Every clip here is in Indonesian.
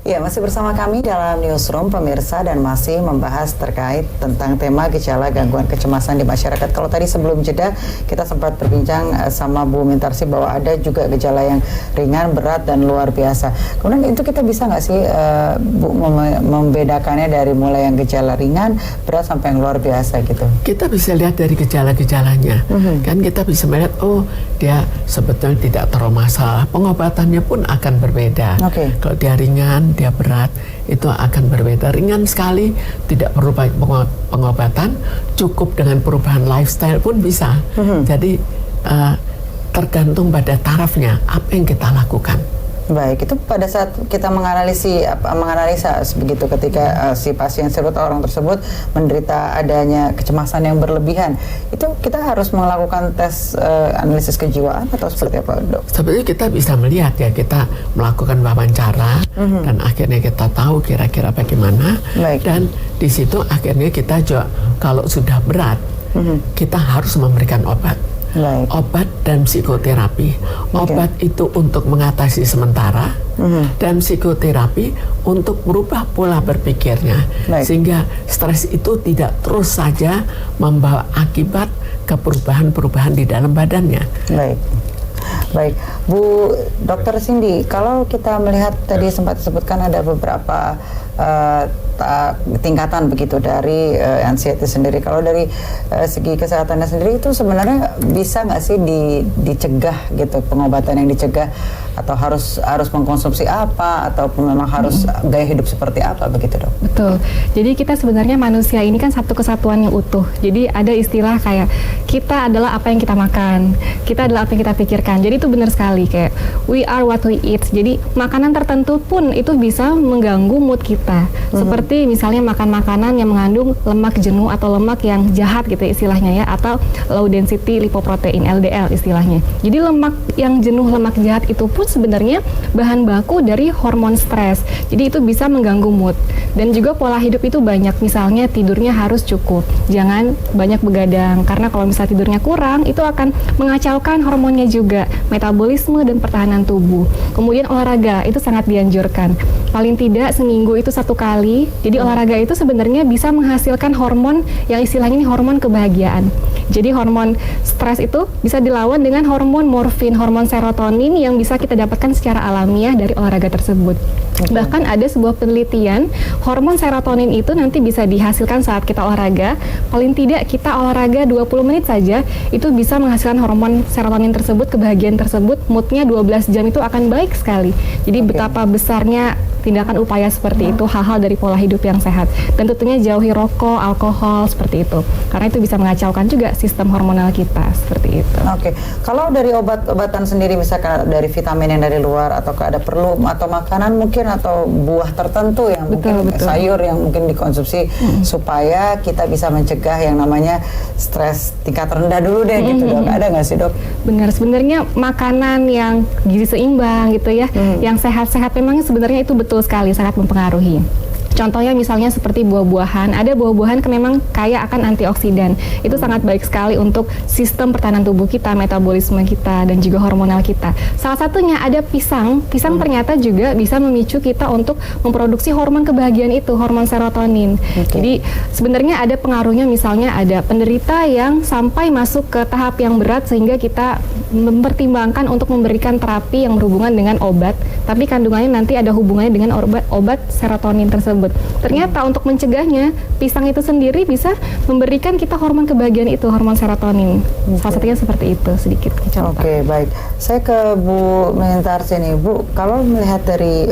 Ya, masih bersama kami dalam Newsroom pemirsa dan masih membahas terkait tentang tema gejala gangguan kecemasan di masyarakat. Kalau tadi sebelum jeda kita sempat berbincang sama Bu Mintarsih bahwa ada juga gejala yang ringan, berat dan luar biasa. Kemudian itu kita bisa nggak sih Bu membedakannya dari mulai yang gejala ringan, berat sampai yang luar biasa gitu? Kita bisa lihat dari gejala-gejalanya. Kan kita bisa melihat dia sebetulnya tidak terlalu masalah. Pengobatannya pun akan berbeda. Kalau dia ringan, dia berat, itu akan berbeda. Ringan sekali, tidak perlu banyak pengobatan, cukup dengan perubahan lifestyle pun bisa. Jadi tergantung pada tarafnya, apa yang kita lakukan. Baik, itu pada saat kita menganalisa begitu ketika si pasien tersebut, orang tersebut menderita adanya kecemasan yang berlebihan, itu kita harus melakukan tes analisis kejiwaan atau seperti apa, Dok? Sebenarnya kita bisa melihat ya, kita melakukan wawancara dan akhirnya kita tahu kira-kira bagaimana. Dan di situ akhirnya kita juga kalau sudah berat, kita harus memberikan obat. Obat dan psikoterapi. Obat itu untuk mengatasi sementara dan psikoterapi untuk merubah pola berpikirnya sehingga stres itu tidak terus saja membawa akibat ke perubahan-perubahan di dalam badannya. Baik, Bu Dr. Cindy, kalau kita melihat tadi sempat disebutkan ada beberapa tingkatan begitu dari anxiety sendiri. Kalau dari segi kesehatannya sendiri itu sebenarnya bisa nggak sih dicegah gitu, pengobatan yang dicegah, atau harus mengkonsumsi apa, ataupun memang harus gaya hidup seperti apa begitu, Dok? Betul. Jadi kita sebenarnya manusia ini kan satu kesatuan yang utuh. Jadi ada istilah kayak kita adalah apa yang kita makan, kita adalah apa yang kita pikirkan. Jadi itu benar sekali, kayak we are what we eat. Jadi makanan tertentu pun itu bisa mengganggu mood kita. Seperti misalnya makan makanan yang mengandung lemak jenuh atau lemak yang jahat gitu istilahnya ya, atau low density lipoprotein LDL istilahnya. Jadi lemak yang jenuh, lemak jahat itu pun sebenarnya bahan baku dari hormon stres. Jadi itu bisa mengganggu mood. Dan juga pola hidup itu banyak, misalnya tidurnya harus cukup, jangan banyak begadang, karena kalau misalnya tidurnya kurang itu akan mengacaukan hormonnya juga, metabolisme dan pertahanan tubuh. Kemudian olahraga itu sangat dianjurkan, paling tidak seminggu itu 1 kali. Jadi olahraga itu sebenarnya bisa menghasilkan hormon yang istilahnya ini hormon kebahagiaan. Jadi hormon stres itu bisa dilawan dengan hormon morfin, hormon serotonin yang bisa kita dapatkan secara alamiah dari olahraga tersebut. Bahkan ada sebuah penelitian, hormon serotonin itu nanti bisa dihasilkan saat kita olahraga. Paling tidak kita olahraga 20 menit saja, itu bisa menghasilkan hormon serotonin tersebut, kebahagiaan tersebut, moodnya 12 jam itu akan baik sekali. Jadi betapa besarnya tindakan upaya seperti itu, hal-hal dari pola hidup yang sehat. Dan tentunya jauhi rokok, alkohol, seperti itu. Karena itu bisa mengacaukan juga sistem hormonal kita, seperti itu. Kalau dari obat-obatan sendiri, misalkan dari vitamin yang dari luar, atau ada perlu atau makanan mungkin, atau buah tertentu yang mungkin sayur yang mungkin dikonsumsi supaya kita bisa mencegah yang namanya stres tingkat rendah dulu deh gitu, Dok. Ada nggak sih, Dok? Benar, sebenarnya makanan yang gizi seimbang gitu ya, yang sehat-sehat memang sebenarnya itu betul sekali sangat mempengaruhi. Contohnya misalnya seperti buah-buahan, ada buah-buahan memang kaya akan antioksidan. Itu sangat baik sekali untuk sistem pertahanan tubuh kita, metabolisme kita, dan juga hormonal kita. Salah satunya ada pisang. Pisang ternyata juga bisa memicu kita untuk memproduksi hormon kebahagiaan itu, hormon serotonin. Jadi sebenarnya ada pengaruhnya, misalnya ada penderita yang sampai masuk ke tahap yang berat sehingga kita mempertimbangkan untuk memberikan terapi yang berhubungan dengan obat, tapi kandungannya nanti ada hubungannya dengan obat serotonin tersebut. Ternyata untuk mencegahnya, pisang itu sendiri bisa memberikan kita hormon kebahagiaan itu, hormon serotonin. Salah satunya seperti itu, sedikit contoh. Baik. Saya ke Bu Mintarsih nih, Bu. Kalau melihat dari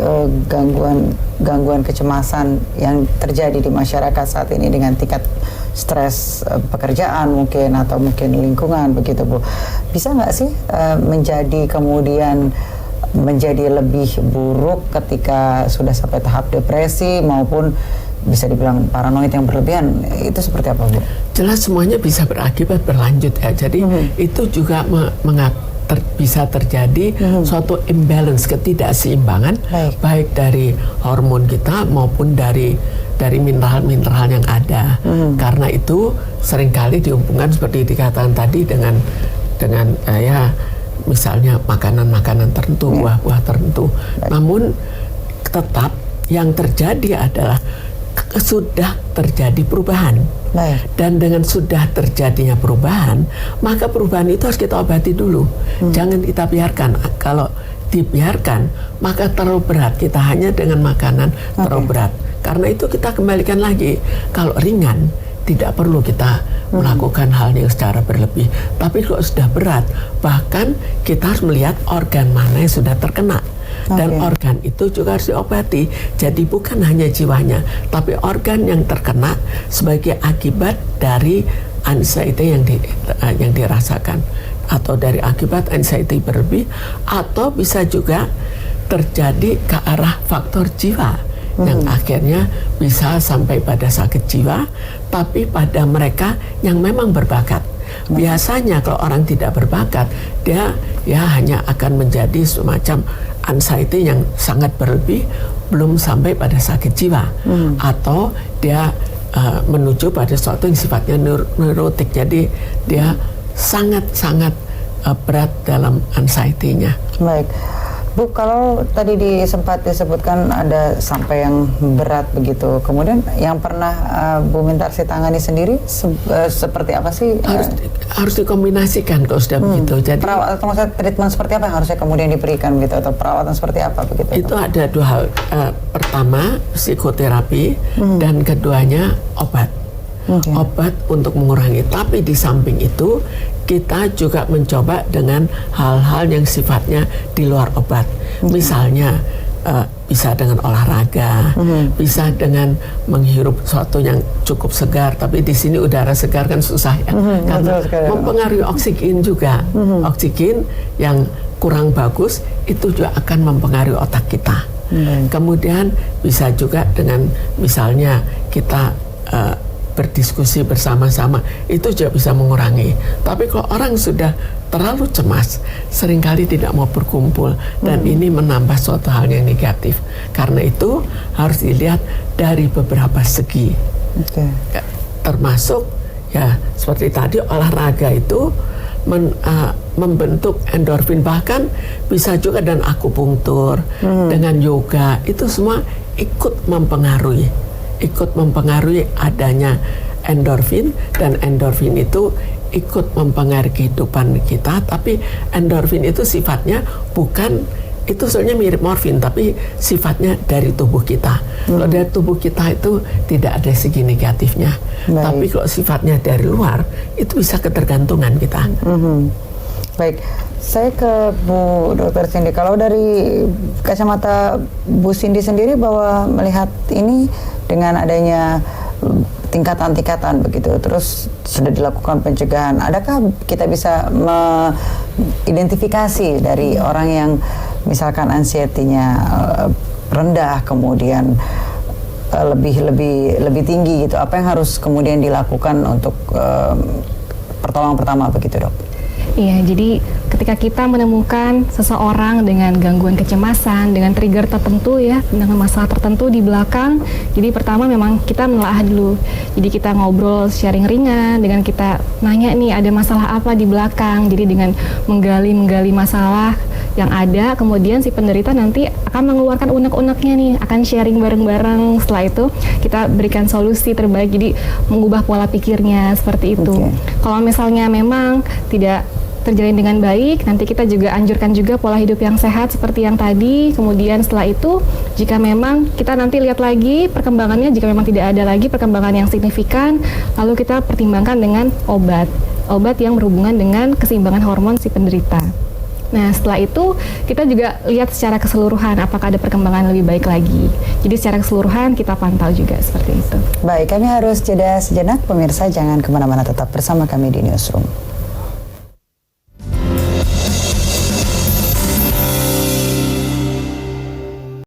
gangguan kecemasan yang terjadi di masyarakat saat ini dengan tingkat stres pekerjaan mungkin, atau mungkin lingkungan begitu, Bu, bisa nggak sih menjadi lebih buruk ketika sudah sampai tahap depresi maupun bisa dibilang paranoid yang berlebihan? Itu seperti apa, Bu? Jelas semuanya bisa berakibat berlanjut ya. Jadi itu juga bisa terjadi suatu imbalance, ketidakseimbangan, baik dari hormon kita maupun dari mineral-mineral yang ada. Karena itu seringkali dihubungkan seperti dikatakan tadi dengan misalnya makanan-makanan tertentu, buah-buah tertentu. Namun tetap yang terjadi adalah sudah terjadi perubahan. Dan dengan sudah terjadinya perubahan, maka perubahan itu harus kita obati dulu. Jangan kita biarkan. Kalau dibiarkan, maka terlalu berat. Kita hanya dengan makanan terlalu berat. Karena itu kita kembalikan lagi. Kalau ringan, tidak perlu kita melakukan hal yang secara berlebih. Tapi kalau sudah berat, bahkan kita harus melihat organ mana yang sudah terkena. Dan organ itu juga harus diobati. Jadi bukan hanya jiwanya, tapi organ yang terkena sebagai akibat dari anxiety yang dirasakan, atau dari akibat anxiety berlebih, atau bisa juga terjadi ke arah faktor jiwa yang akhirnya bisa sampai pada sakit jiwa, tapi pada mereka yang memang berbakat. Biasanya kalau orang tidak berbakat, dia ya hanya akan menjadi semacam anxiety yang sangat berlebih, belum sampai pada sakit jiwa, atau dia menuju pada sesuatu yang sifatnya neurotik. Jadi dia sangat-sangat berat dalam anxiety-nya. Baik. Bu, kalau tadi sempat disebutkan ada sampai yang berat begitu, kemudian yang pernah Bu Mintarsih tangani sendiri seperti apa sih? Harus dikombinasikan kalau sudah begitu. Jadi perawatan, atau maksudnya treatment seperti apa yang harusnya kemudian diberikan gitu, atau perawatan seperti apa begitu? Itu ada dua hal. Pertama psikoterapi, dan keduanya obat. Obat untuk mengurangi. Tapi di samping itu kita juga mencoba dengan hal-hal yang sifatnya di luar obat. Misalnya bisa dengan olahraga, bisa dengan menghirup sesuatu yang cukup segar. Tapi di sini udara segar kan susah ya, karena mempengaruhi oksigen juga. Oksigen yang kurang bagus itu juga akan mempengaruhi otak kita. Kemudian bisa juga dengan misalnya kita berdiskusi bersama-sama, itu juga bisa mengurangi. Tapi kalau orang sudah terlalu cemas, seringkali tidak mau berkumpul, dan ini menambah suatu hal yang negatif. Karena itu harus dilihat dari beberapa segi. Termasuk ya seperti tadi, olahraga itu membentuk endorfin, bahkan bisa juga dan akupunktur, dengan yoga, itu semua ikut mempengaruhi adanya endorfin, dan endorfin itu ikut mempengaruhi kehidupan kita. Tapi endorfin itu sifatnya bukan, itu sebenarnya mirip morfin, tapi sifatnya dari tubuh kita. Kalau dari tubuh kita itu tidak ada segi negatifnya. Tapi kalau sifatnya dari luar, itu bisa ketergantungan kita. Baik, saya ke Bu Dr. Cindy. Kalau dari kacamata Bu Cindy sendiri, bahwa melihat ini dengan adanya tingkatan-tingkatan begitu, terus sudah dilakukan pencegahan, adakah kita bisa mengidentifikasi dari orang yang misalkan anxiety-nya rendah, kemudian lebih tinggi gitu, apa yang harus kemudian dilakukan untuk pertolongan pertama begitu, Dok? Iya, jadi ketika kita menemukan seseorang dengan gangguan kecemasan, dengan trigger tertentu ya, dengan masalah tertentu di belakang, jadi pertama memang kita menelaah dulu. Jadi kita ngobrol, sharing ringan, dengan kita nanya nih ada masalah apa di belakang. Jadi dengan menggali masalah yang ada, kemudian si penderita nanti akan mengeluarkan unek-uneknya nih, akan sharing bareng-bareng. Setelah itu kita berikan solusi terbaik, jadi mengubah pola pikirnya seperti itu. Kalau misalnya memang tidak terjalin dengan baik, nanti kita juga anjurkan juga pola hidup yang sehat seperti yang tadi. Kemudian setelah itu, jika memang kita nanti lihat lagi perkembangannya, jika memang tidak ada lagi perkembangan yang signifikan, lalu kita pertimbangkan dengan obat yang berhubungan dengan keseimbangan hormon si penderita. Nah, setelah itu kita juga lihat secara keseluruhan apakah ada perkembangan lebih baik lagi. Jadi secara keseluruhan kita pantau juga seperti itu. Baik, kami harus jeda sejenak. Pemirsa jangan kemana-mana, tetap bersama kami di Newsroom.